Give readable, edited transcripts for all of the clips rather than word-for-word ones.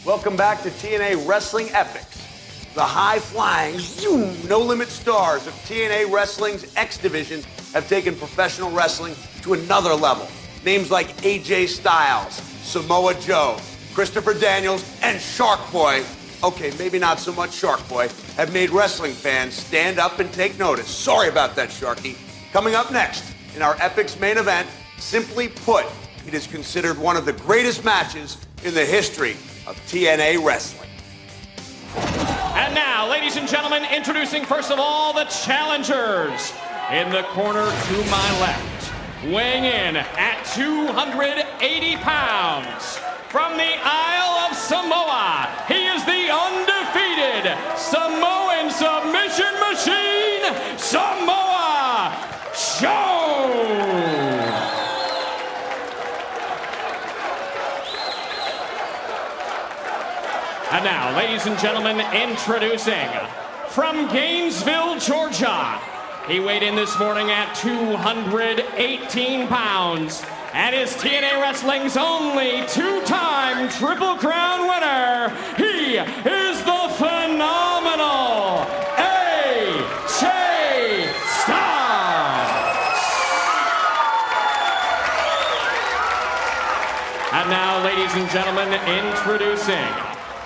Welcome back to TNA Wrestling Epics. The high-flying, no-limit stars of TNA Wrestling's X Division have taken professional wrestling to another level. Names like AJ Styles, Samoa Joe, Christopher Daniels, and Shark Boy, okay, maybe not so much Shark Boy, have made wrestling fans stand up and take notice. Sorry about that, Sharky. Coming up next, in our Epics main event, simply put, it is considered one of the greatest matches in the history of TNA Wrestling. And now, ladies and gentlemen, introducing first of all the challengers. In the corner to my left, weighing in at 280 pounds, from the Isle of Samoa, he is the undefeated Samoan submission machine, Samoa Joe! And now, ladies and gentlemen, introducing from Gainesville, Georgia. He weighed in this morning at 218 pounds and is TNA Wrestling's only two-time Triple Crown winner. He is the phenomenal AJ Styles. And now, ladies and gentlemen, introducing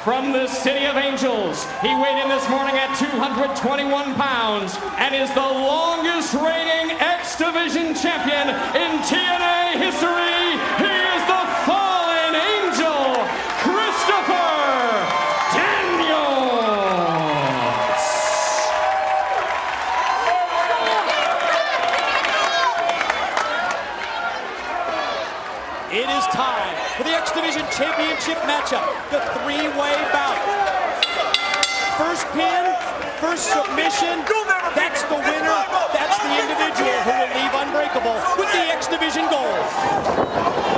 from the City of Angels, he weighed in this morning at 221 pounds and is the longest reigning X Division champion in TNA history. He is the Fallen Angel, Christopher Daniels. It is time for the X Division Championship matchup, the three-way bout. First pin, first submission, that's the winner. That's the individual who will leave unbreakable with the X Division gold.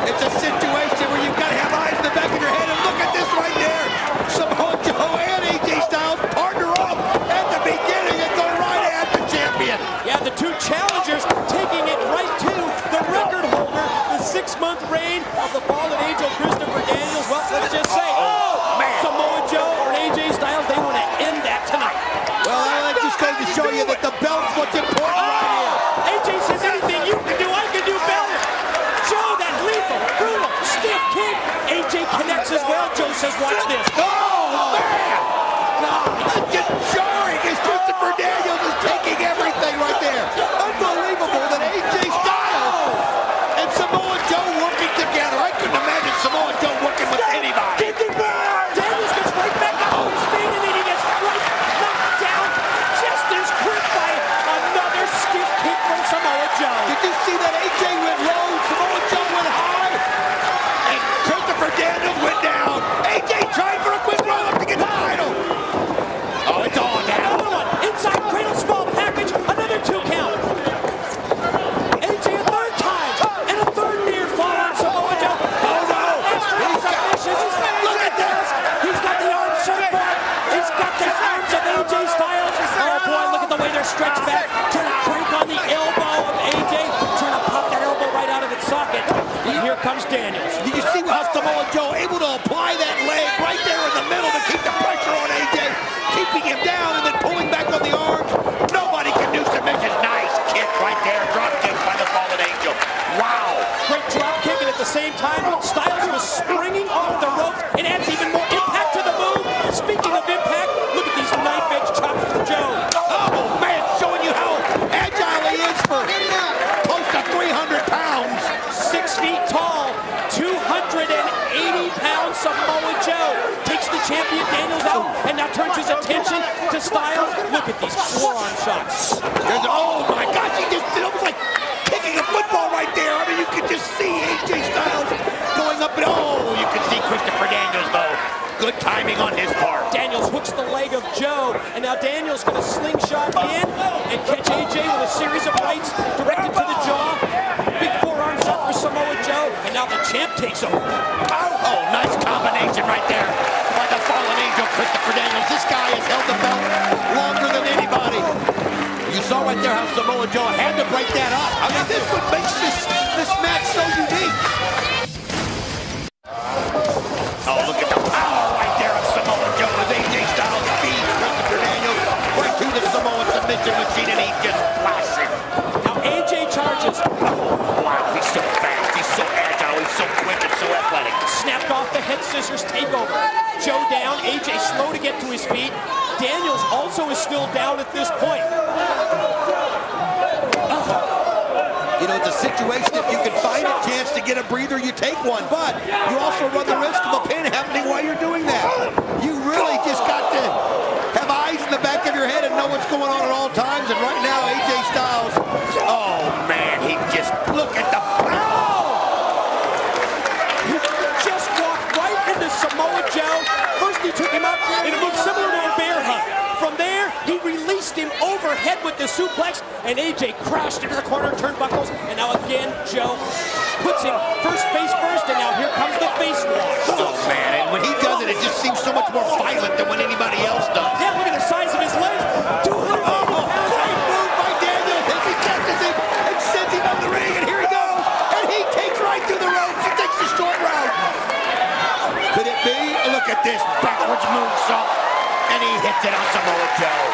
It's a situation where you've got to have eyes in the back of your head, and look at this right there. Samoa Joe and AJ Styles partner off at the beginning and go right at the champion. Yeah, the two challengers taking it right to the record holder, the 6-month reign of the Fallen Angel, Christopher Daniels. Well, let's just say, Samoa Joe or AJ Styles, they want to end that tonight. Well, I just going to show you that the belt's what's important right here. AJ says anything you can do, I can do better. Joe, that lethal, brutal, stiff kick. AJ connects as well. Joe says, watch this. Oh, man! No, that's just jarring as Christopher Daniels is taking everything right there. Unbelievable that AJ Styles and Samoa Joe working together. I couldn't imagine Samoa Joe working with anybody. Daniels gets right back up on his feet, and then he gets right knocked down just as quick by another stiff kick from Samoa Joe. Did you see that AJ went low, Samoa Joe went high, and Christopher Daniels went down. AJ tried for a quick run up to get the title. Oh, it's on now. Another one, inside cradle small package, another 2 count. AJ a third time, and a third near fall on Samoa Joe. Oh, no. Look at this. He's got the arm surfboard. He's got the arms of AJ Styles. Oh boy, look at the way they're stretched back. Trying to crank on the elbow of AJ. Trying to pop that elbow right out of its socket. And here comes Daniels. Did you see how Samoa Joe able to apply that leg right there in the middle to keep the pressure on AJ, keeping him down and then pulling back on the arms? Nobody can do submissions. Nice kick right there. Drop kick by the Fallen Angel. Wow. Great drop kick, and at the same time, Styles was springing off the ropes. It adds even more impact to the move. Speaking of impact, look at these knife-edge chops from Joe. Oh, man, showing you how agile he is for close to 300 pounds. 6 feet tall, 280 pounds Samoa Joe takes the champion Daniels out and now turns his attention to Styles. Look at these forearm shots. Oh, my gosh, he just did almost like kicking a football right there. I mean, you can just see AJ Styles going up and oh, you can see Christopher Daniels, though. Good timing on his part. Daniels hooks the leg of Joe, and now Daniels going to slingshot in and catch AJ with a series of rights directed to the jaw. Big forearm shot for Samoa Joe, and now the champ takes over. Oh, nice combination right there by the Fallen Angel, Christopher Daniels. This guy has held the belt longer than anybody. You saw right there how Samoa Joe had to break that up. I mean, this is what makes this match so unique. Oh, look at the power right takeover. Joe down, AJ slow to get to his feet. Daniels also is still down at this point. You know, it's a situation, if you can find a chance to get a breather, you take one. But you also run the risk of a pin happening while you're doing that. You really just got to have eyes in the back of your head and know what's going on at all times. And right now, AJ Styles, oh man, he just, look at the power. He just walked right into Samoa Joe. First he took him up in a move similar to a bear hug. From there, he released him overhead with the suplex, and AJ crashed into the corner turnbuckles. And now again, Joe puts him face first, and now here comes the face wash. Oh man, and when he does it, it just seems so much more violent than when anybody else does. Yeah, look at the size of his legs. 280 pounds. Great move by Daniels as he catches him and sends him on the ring, and here he goes. And he takes right through the ropes. He takes the short route. Could it be? Look at this backwards moonsault. And he hits it on Samoa Joe.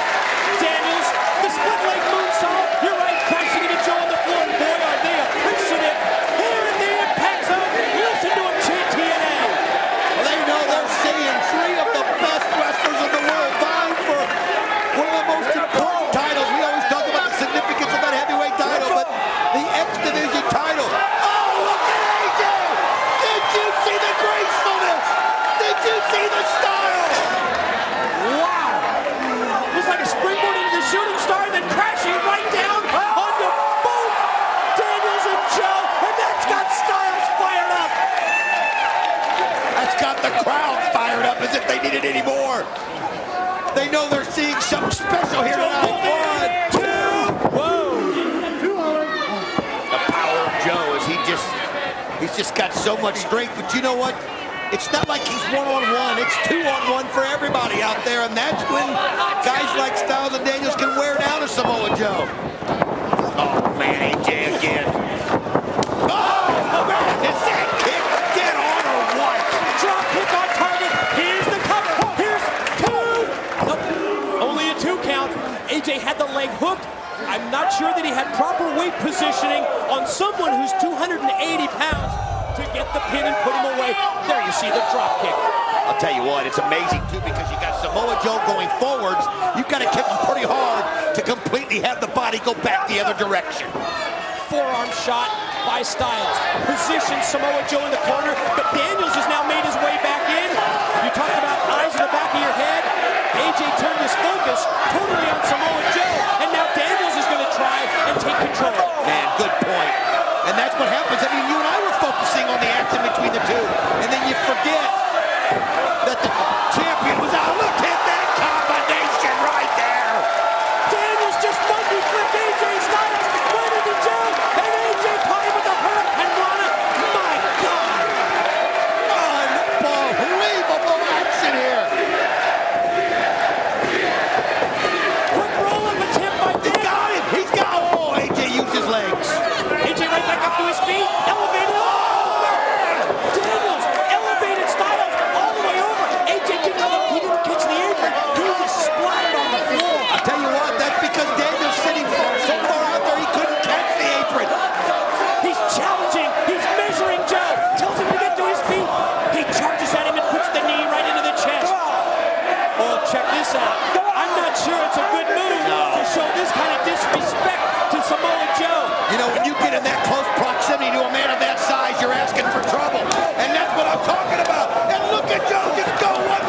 Daniels, the split leg moonsault. You're right, crashing into Joe on the floor. Boy, are they appreciative. Here in the Impact Zone, listen to him chant TNA. Well, they know they're seeing three of the best wrestlers in the world vying for one of the most important titles. We always talk about the significance of that heavyweight title, but the X Division title. Oh, look at AJ! Did you see the gracefulness? Did you see the style? Wow! It was like a springboard into the shooting star, then crashing right down onto both Daniels and Joe, and that's got Styles fired up. That's got the crowd fired up as if they needed any more. They know they're seeing something special here tonight. 1, 2. Whoa! The power of Joe is he's just got so much strength. But you know what? It's not like he's one-on-one. It's two-on-one for everybody out there. And that's when guys like Styles and Daniels can wear down a Samoa Joe. Oh, man, AJ again. Oh, man, is that kick dead on or what? Drop kick on target. Here's the cover. Here's 2. Nope. Only a 2 count. AJ had the leg hooked. I'm not sure that he had proper weight positioning on someone who's 280 pounds to get the pin and put him away. There you see the drop kick. I'll tell you what, it's amazing, too, because you got Samoa Joe going forwards. You've got to kick him pretty hard to completely have the body go back the other direction. Forearm shot by Styles. Position Samoa Joe in the corner, but Daniels has now made his way back in. You talked about eyes in the back of your head. AJ turned his focus totally on Samoa Joe, and now Daniels is going to try and take control. Man, good point. And that's what happens. I mean, you and I were focusing on the action between the two, and then you forget that the champion was out. Look at that combination right there. Daniels just monkey flipped AJ Styles right into Joe, and AJ caught him with a hurricane rana. My God! Unbelievable action here. Quick roll-up attempt by He Daniels. got him. He's got him. Oh, AJ used his legs. AJ right back up to his feet, elevated. Oh! Daniels elevated Styles all the way over. AJ he didn't catch the apron. He was splattered on the floor. I'll tell you what, that's because Daniel's sitting so far out there he couldn't catch the apron. He's challenging. He's measuring Joe. Tells him to get to his feet. He charges at him and puts the knee right into the chest. Oh, check this out. I'm not sure it's a good move to show this kind of disrespect to Samoa Joe. You know, when you get in that close proximity to a man of that size, you're asking for trouble. And that's what I'm talking about. And look at Joe just go one